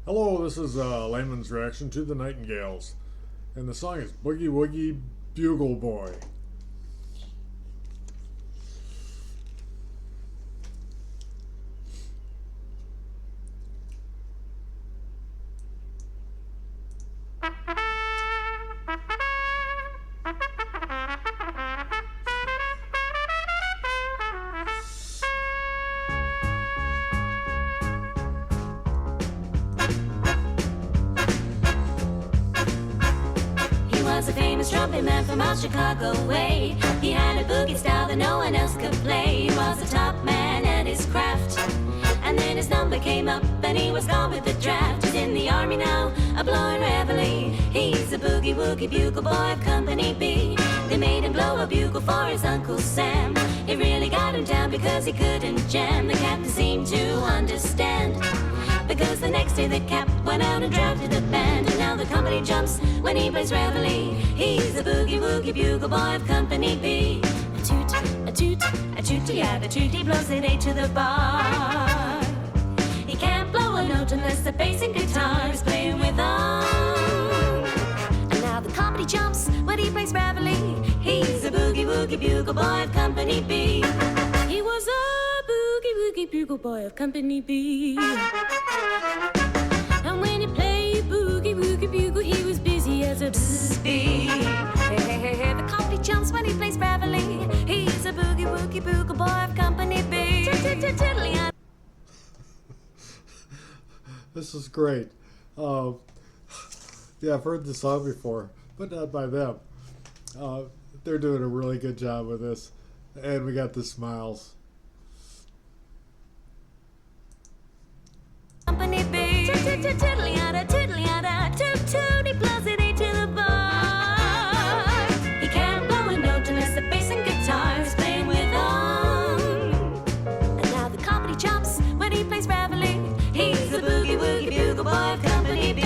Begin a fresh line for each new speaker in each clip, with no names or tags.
Hello, this is Layman's reaction to the Nightingales, and the song is Boogie Woogie Bugle Boy.
Was a famous trumpet man from out Chicago way. He had a boogie style that no one else could play. He was a top man at his craft, and then his number came up and he was gone with the draft. He's in the army now, a blowin reveille. He's a boogie woogie bugle boy of Company B. They made him blow a bugle for his Uncle Sam. It really got him down because he couldn't jam. The captain seemed to understand, because the next day the cap went out and drafted the band. And now the company jumps when he plays reveille. He's a boogie woogie bugle boy of Company B. A toot, a toot, a toot, yeah, the toot, he blows it 8 to the bar. He can't blow a note unless the bass and guitar is playing with him. And now the company jumps when he plays reveille. He's a boogie woogie bugle boy of Company B. He was a boogie woogie bugle boy of Company B. And when he played boogie woogie bugle, he was busy as a bee. Hey, hey, hey, hey, the company jumps when he plays reveille. He's a boogie woogie bugle boy of Company B.
This is great. Yeah, I've heard the song before, but not by them. They're doing a really good job with this, and we got the smiles.
Company B. Tiddly-yada, tiddly-yada, toot-toot, he blows it 8 to the bar. He can't blow a note unless the bass and guitar is playing with him. And now the company jumps when he plays reveille. He's a boogie woogie bugle boy of Company B.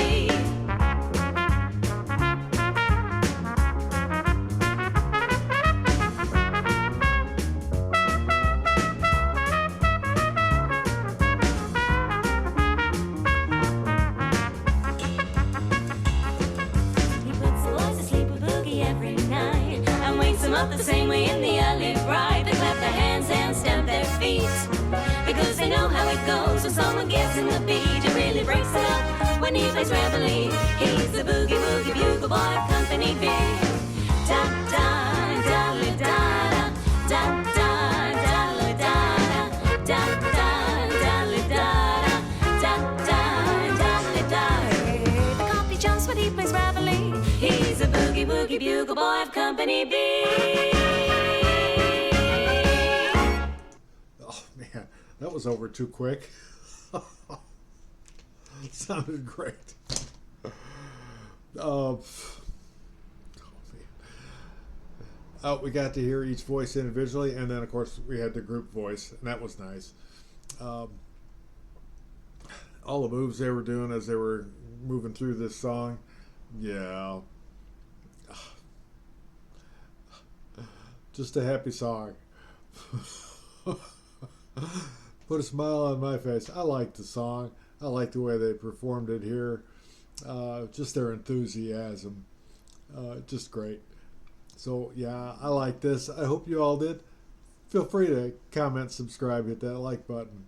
Up the same way in the early ride. They clap their hands and stamp their feet, because they know how it goes when someone gets in the beat. It really breaks it up when he plays reveille. He's the boogie woogie bugle boy of Company B. Da da da da da da da da da da da da. The company jumps when he plays reveille. He's a boogie woogie bugle boy of Company B.
Oh man, that was over too quick. Sounded great. Oh, man. We got to hear each voice individually, and then of course we had the group voice, and that was nice. All the moves they were doing as they were moving through this song, yeah. Just a happy song. Put a smile on my face. I like the song. I like the way they performed it here. Just their enthusiasm. Just great. So yeah, I like this. I hope you all did. Feel free to comment, subscribe, hit that like button.